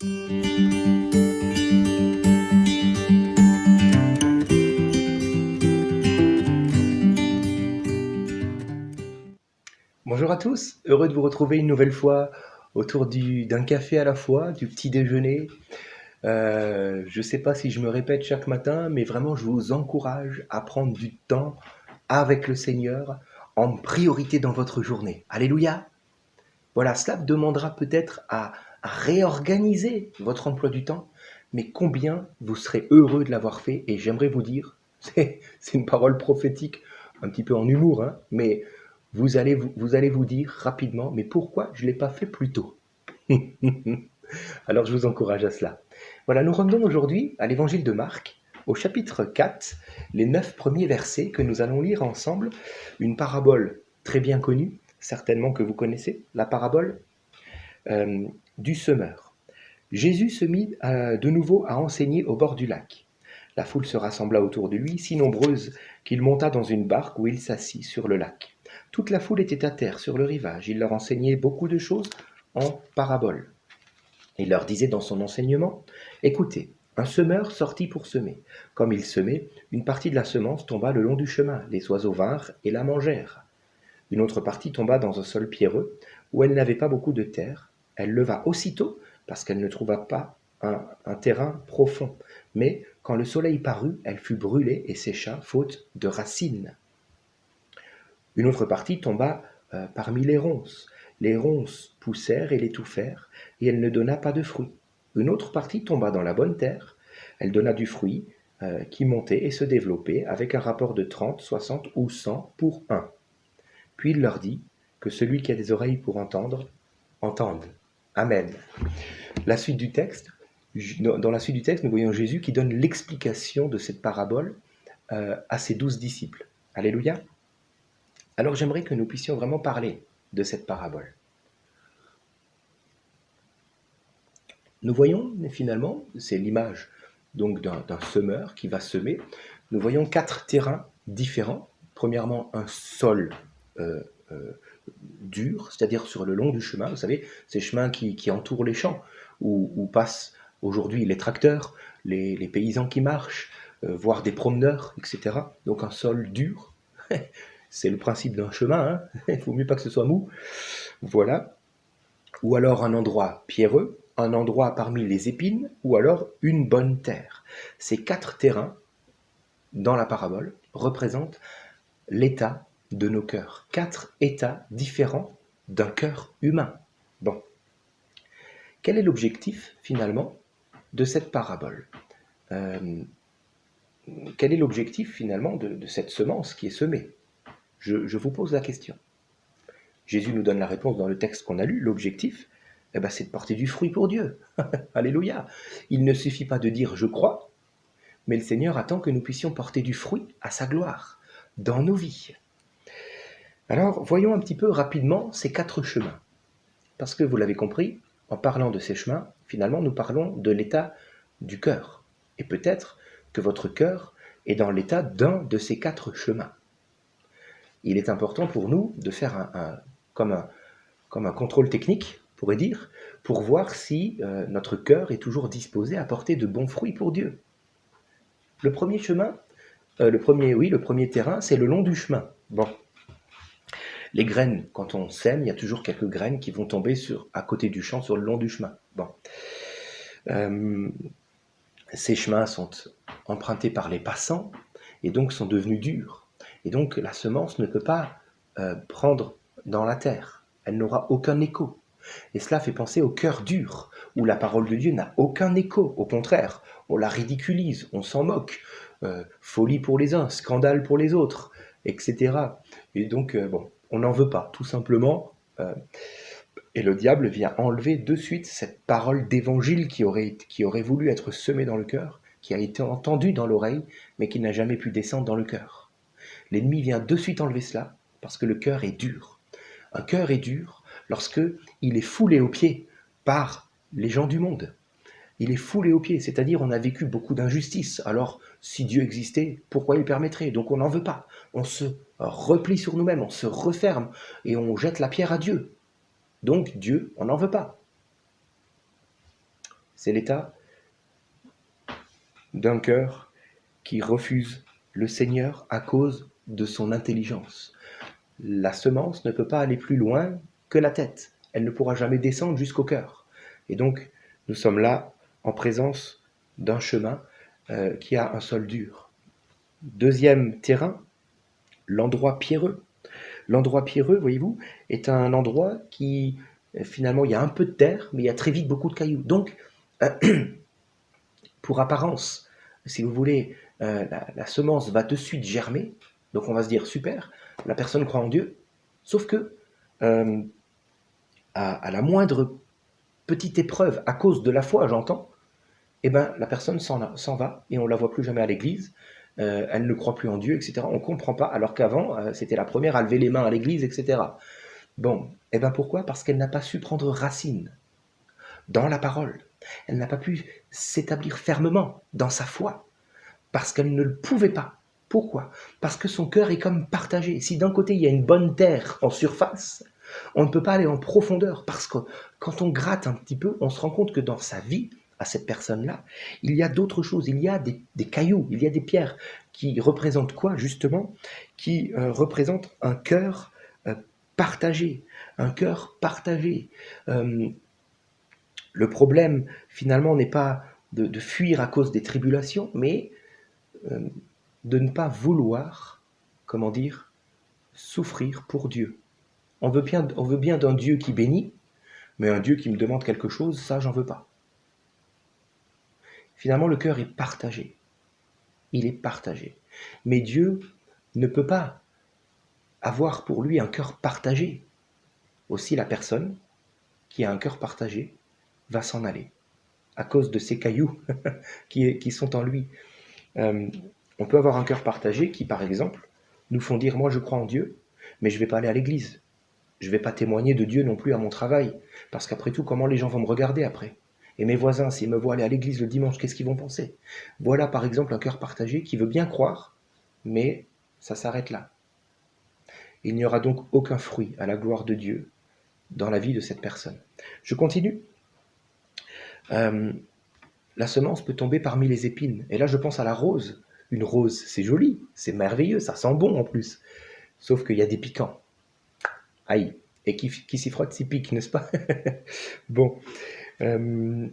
Bonjour à tous, heureux de vous retrouver une nouvelle fois autour d'un café à la fois, du petit déjeuner. Je ne sais pas si je me répète chaque matin, mais vraiment je vous encourage à prendre du temps avec le Seigneur en priorité dans votre journée. Alléluia! Voilà, cela demandera peut-être à réorganiser votre emploi du temps, mais combien vous serez heureux de l'avoir fait. Et j'aimerais vous dire, c'est une parole prophétique, un petit peu en humour, hein, mais vous allez vous dire rapidement, mais pourquoi je ne l'ai pas fait plus tôt? Alors je vous encourage à cela. Voilà, nous revenons aujourd'hui à l'évangile de Marc, au chapitre 4, les 9 premiers versets que nous allons lire ensemble, une parabole très bien connue, certainement que vous connaissez, la parabole euh, du semeur. Jésus se mit de nouveau à enseigner au bord du lac. La foule se rassembla autour de lui, si nombreuse qu'il monta dans une barque où il s'assit sur le lac. Toute la foule était à terre sur le rivage. Il leur enseignait beaucoup de choses en paraboles. Il leur disait dans son enseignement, « Écoutez, un semeur sortit pour semer. Comme il semait, une partie de la semence tomba le long du chemin. Les oiseaux vinrent et la mangèrent. Une autre partie tomba dans un sol pierreux, où elle n'avait pas beaucoup de terre. Elle leva aussitôt, parce qu'elle ne trouva pas un terrain profond. Mais quand le soleil parut, elle fut brûlée et sécha, faute de racines. Une autre partie tomba parmi les ronces. Les ronces poussèrent et l'étouffèrent, et elle ne donna pas de fruit. Une autre partie tomba dans la bonne terre. Elle donna du fruit qui montait et se développait, avec un rapport de 30, 60 ou 100 pour 1. Puis il leur dit que celui qui a des oreilles pour entendre, entende. Amen. La suite du texte, dans la suite du texte, nous voyons Jésus qui donne l'explication de cette parabole à ses 12 disciples. Alléluia. Alors j'aimerais que nous puissions vraiment parler de cette parabole. Nous voyons finalement, c'est l'image donc d'un semeur qui va semer, nous voyons 4 terrains différents. Premièrement, un sol dur, c'est-à-dire sur le long du chemin, vous savez, ces chemins qui entourent les champs, où passent aujourd'hui les tracteurs, les paysans qui marchent, voire des promeneurs, etc. Donc un sol dur, c'est le principe d'un chemin, hein. Il ne faut mieux pas que ce soit mou, voilà. Ou alors un endroit pierreux, un endroit parmi les épines, ou alors une bonne terre. Ces 4 terrains, dans la parabole, représentent l'état de nos cœurs. 4 états différents d'un cœur humain. Bon. Quel est l'objectif, finalement, de cette parabole Quel est l'objectif, finalement, de cette semence qui est semée? Je vous pose la question. Jésus nous donne la réponse dans le texte qu'on a lu. L'objectif, c'est de porter du fruit pour Dieu. Alléluia. Il ne suffit pas de dire « je crois », mais le Seigneur attend que nous puissions porter du fruit à sa gloire, dans nos vies. Alors, voyons un petit peu rapidement ces 4 chemins. Parce que vous l'avez compris, en parlant de ces chemins, finalement, nous parlons de l'état du cœur. Et peut-être que votre cœur est dans l'état d'un de ces 4 chemins. Il est important pour nous de faire comme un contrôle technique, on pourrait dire, pour voir si notre cœur est toujours disposé à porter de bons fruits pour Dieu. Le premier chemin, le premier terrain, c'est le long du chemin. Bon. Les graines, quand on sème, il y a toujours quelques graines qui vont tomber à côté du champ, sur le long du chemin. Bon. Ces chemins sont empruntés par les passants et donc sont devenus durs. Et donc la semence ne peut pas prendre dans la terre. Elle n'aura aucun écho. Et cela fait penser au cœur dur, où la parole de Dieu n'a aucun écho. Au contraire, on la ridiculise, on s'en moque. Folie pour les uns, scandale pour les autres, etc. Et donc, on n'en veut pas, tout simplement. Et le diable vient enlever de suite cette parole d'évangile qui aurait voulu être semée dans le cœur, qui a été entendue dans l'oreille, mais qui n'a jamais pu descendre dans le cœur. L'ennemi vient de suite enlever cela, parce que le cœur est dur. Un cœur est dur lorsque il est foulé aux pieds par les gens du monde. Il est foulé aux pieds, c'est-à-dire on a vécu beaucoup d'injustices. Alors, si Dieu existait, pourquoi il permettrait? Donc on n'en veut pas. On se replie sur nous-mêmes, on se referme et on jette la pierre à Dieu. Donc Dieu, on n'en veut pas. C'est l'état d'un cœur qui refuse le Seigneur à cause de son intelligence. La semence ne peut pas aller plus loin que la tête. Elle ne pourra jamais descendre jusqu'au cœur. Et donc, nous sommes là en présence d'un chemin qui a un sol dur. Deuxième terrain, l'endroit pierreux. L'endroit pierreux, voyez-vous, est un endroit qui, finalement, il y a un peu de terre, mais il y a très vite beaucoup de cailloux. Donc, pour apparence, si vous voulez, la semence va de suite germer, donc on va se dire super, la personne croit en Dieu, sauf que euh, à la moindre petite épreuve, à cause de la foi, j'entends, eh ben, la personne s'en va et on ne la voit plus jamais à l'église, elle ne croit plus en Dieu, etc. On ne comprend pas, alors qu'avant, c'était la première à lever les mains à l'église, etc. Bon, eh ben pourquoi? Parce qu'elle n'a pas su prendre racine dans la parole. Elle n'a pas pu s'établir fermement dans sa foi, parce qu'elle ne le pouvait pas. Pourquoi? Parce que son cœur est comme partagé. Si d'un côté il y a une bonne terre en surface, on ne peut pas aller en profondeur, parce que quand on gratte un petit peu, on se rend compte que dans sa vie, à cette personne-là, il y a d'autres choses, il y a des cailloux, il y a des pierres qui représentent quoi justement? Qui représentent un cœur partagé, un cœur partagé. Euh, le problème finalement n'est pas de fuir à cause des tribulations, mais euh, de ne pas vouloir, comment dire, souffrir pour Dieu. On veut bien d'un Dieu qui bénit, mais un Dieu qui me demande quelque chose, ça, j'en veux pas. Finalement, le cœur est partagé. Il est partagé. Mais Dieu ne peut pas avoir pour lui un cœur partagé. Aussi, la personne qui a un cœur partagé va s'en aller à cause de ces cailloux qui sont en lui. Euh, on peut avoir un cœur partagé qui, par exemple, nous font dire, moi je crois en Dieu, mais je ne vais pas aller à l'église. Je ne vais pas témoigner de Dieu non plus à mon travail, parce qu'après tout, comment les gens vont me regarder après? Et mes voisins, s'ils me voient aller à l'église le dimanche, qu'est-ce qu'ils vont penser? Voilà par exemple un cœur partagé qui veut bien croire, mais ça s'arrête là. Il n'y aura donc aucun fruit à la gloire de Dieu dans la vie de cette personne. Je continue. Euh, la semence peut tomber parmi les épines. Et là, je pense à la rose. Une rose, c'est joli, c'est merveilleux, ça sent bon en plus. Sauf qu'il y a des piquants. Aïe. Et qui s'y frotte s'y pique, n'est-ce pas? Bon, euh,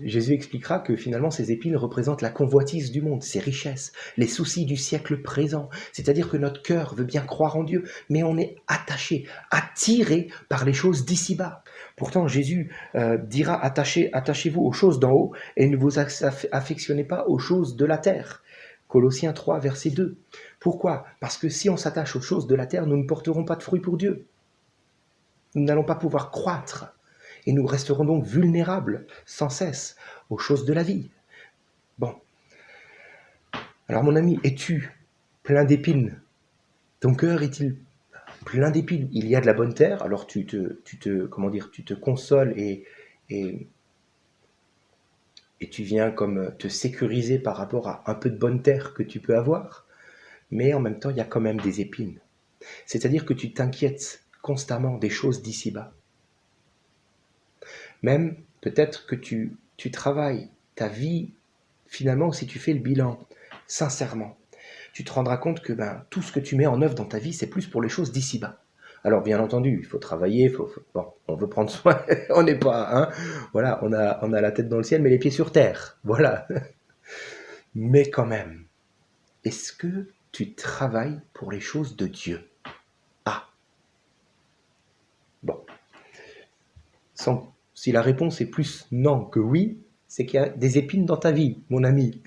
Jésus expliquera que finalement ces épines représentent la convoitise du monde, ses richesses, les soucis du siècle présent. C'est-à-dire que notre cœur veut bien croire en Dieu, mais on est attaché, attiré par les choses d'ici-bas. Pourtant, Jésus dira attachez-vous aux choses d'en haut et ne vous affectionnez pas aux choses de la terre. Colossiens 3, verset 2. Pourquoi? Parce que si on s'attache aux choses de la terre, nous ne porterons pas de fruits pour Dieu. Nous n'allons pas pouvoir croître et nous resterons donc vulnérables sans cesse aux choses de la vie. Bon, alors mon ami, es-tu plein d'épines? Ton cœur est-il plein d'épines? Il y a de la bonne terre, alors comment dire, tu te consoles et, et tu viens comme te sécuriser par rapport à un peu de bonne terre que tu peux avoir, mais en même temps, il y a quand même des épines. C'est-à-dire que tu t'inquiètes constamment des choses d'ici-bas. Même peut-être que tu travailles ta vie, finalement, si tu fais le bilan sincèrement, tu te rendras compte que tout ce que tu mets en œuvre dans ta vie, c'est plus pour les choses d'ici-bas. Alors bien entendu, il faut travailler, bon, on veut prendre soin, on n'est pas, hein, voilà, on a la tête dans le ciel, mais les pieds sur terre, voilà. Mais quand même, est-ce que tu travailles pour les choses de Dieu? Ah, bon, si la réponse est plus non que oui, c'est qu'il y a des épines dans ta vie, mon ami.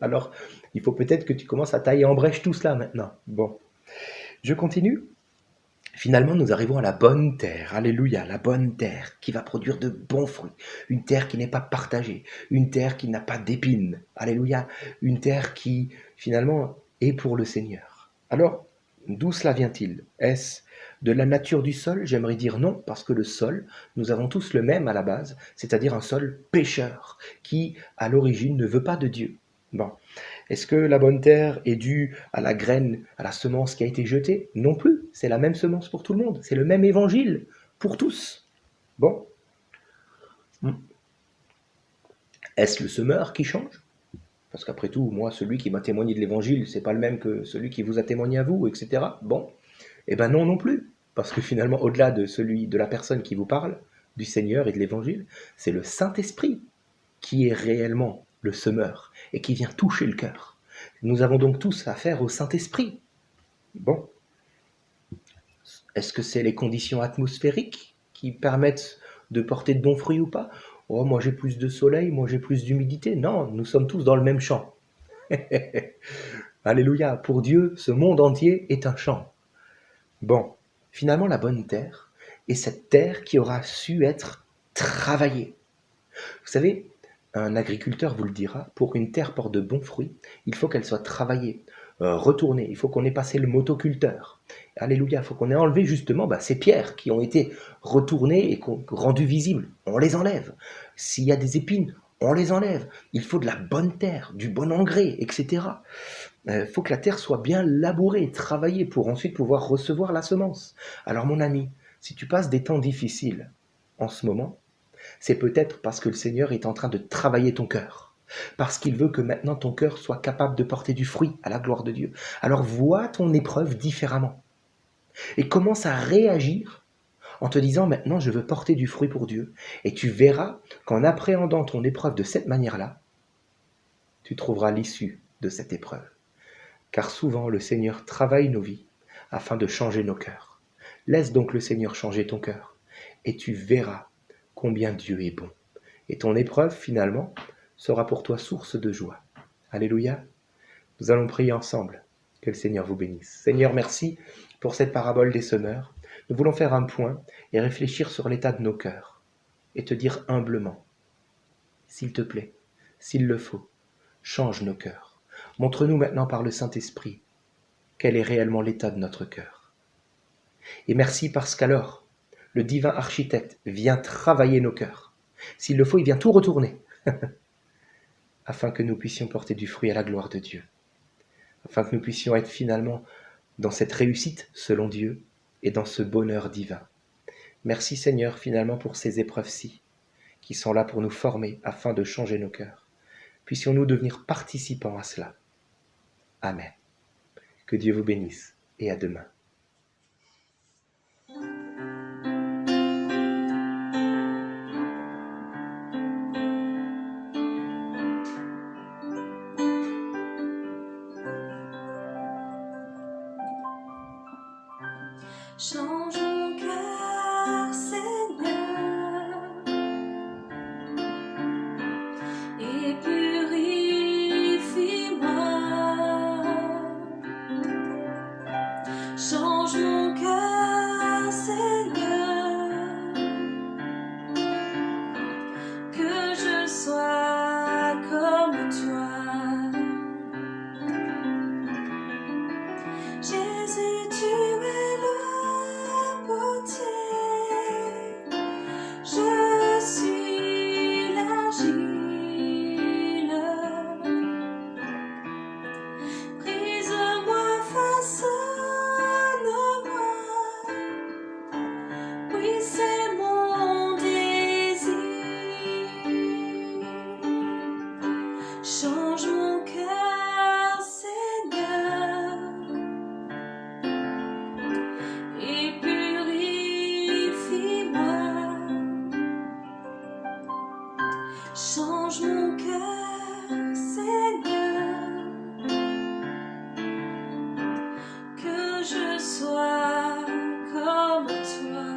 Alors, il faut peut-être que tu commences à tailler en brèche tout cela maintenant. Bon, je continue. Finalement, nous arrivons à la bonne terre, alléluia, la bonne terre qui va produire de bons fruits, une terre qui n'est pas partagée, une terre qui n'a pas d'épines, alléluia, une terre qui, finalement, est pour le Seigneur. Alors, d'où cela vient-il? Est-ce de la nature du sol? J'aimerais dire non, parce que le sol, nous avons tous le même à la base, c'est-à-dire un sol pécheur, qui, à l'origine, ne veut pas de Dieu. Bon, est-ce que la bonne terre est due à la graine, à la semence qui a été jetée? Non plus, c'est la même semence pour tout le monde, c'est le même évangile pour tous. Bon, Est-ce le semeur qui change? Parce qu'après tout, moi, celui qui m'a témoigné de l'évangile, c'est pas le même que celui qui vous a témoigné à vous, etc. Bon, eh ben non plus. Parce que finalement, au-delà de la personne qui vous parle, du Seigneur et de l'évangile, c'est le Saint-Esprit qui est réellement le semeur et qui vient toucher le cœur. Nous avons donc tous affaire au Saint-Esprit. Bon, est-ce que c'est les conditions atmosphériques qui permettent de porter de bons fruits ou pas? Oh, moi j'ai plus de soleil, moi j'ai plus d'humidité. Non, nous sommes tous dans le même champ. Alléluia, pour Dieu, ce monde entier est un champ. Bon, finalement la bonne terre est cette terre qui aura su être travaillée. Vous savez, un agriculteur vous le dira, pour qu'une terre porte de bons fruits, il faut qu'elle soit travaillée, retournée, il faut qu'on ait passé le motoculteur. Alléluia, il faut qu'on ait enlevé justement ces pierres qui ont été retournées et rendues visibles. On les enlève. S'il y a des épines, on les enlève. Il faut de la bonne terre, du bon engrais, etc. Il faut que la terre soit bien labourée, travaillée pour ensuite pouvoir recevoir la semence. Alors mon ami, si tu passes des temps difficiles en ce moment, c'est peut-être parce que le Seigneur est en train de travailler ton cœur. Parce qu'il veut que maintenant ton cœur soit capable de porter du fruit à la gloire de Dieu. Alors vois ton épreuve différemment. Et commence à réagir en te disant maintenant je veux porter du fruit pour Dieu. Et tu verras qu'en appréhendant ton épreuve de cette manière-là, tu trouveras l'issue de cette épreuve. Car souvent le Seigneur travaille nos vies afin de changer nos cœurs. Laisse donc le Seigneur changer ton cœur. Et tu verras combien Dieu est bon. Et ton épreuve, finalement, sera pour toi source de joie. Alléluia. Nous allons prier ensemble. Que le Seigneur vous bénisse. Seigneur, merci pour cette parabole des semeurs. Nous voulons faire un point et réfléchir sur l'état de nos cœurs. Et te dire humblement, s'il te plaît, s'il le faut, change nos cœurs. Montre-nous maintenant par le Saint-Esprit quel est réellement l'état de notre cœur. Et merci parce qu'alors, le divin architecte vient travailler nos cœurs. S'il le faut, il vient tout retourner, afin que nous puissions porter du fruit à la gloire de Dieu, afin que nous puissions être finalement dans cette réussite selon Dieu et dans ce bonheur divin. Merci Seigneur finalement pour ces épreuves-ci, qui sont là pour nous former afin de changer nos cœurs. Puissions-nous devenir participants à cela. Amen. Que Dieu vous bénisse et à demain. Change mon cœur, Seigneur, et purifie-moi. Change mon cœur, Seigneur, que je sois comme toi. Jésus, tu es le potier, je suis l'argile. Brise-moi, façonne-moi, oui c'est mon désir. Change mon cœur, Seigneur, et purifie-moi. Change mon cœur, Seigneur, que je sois comme toi.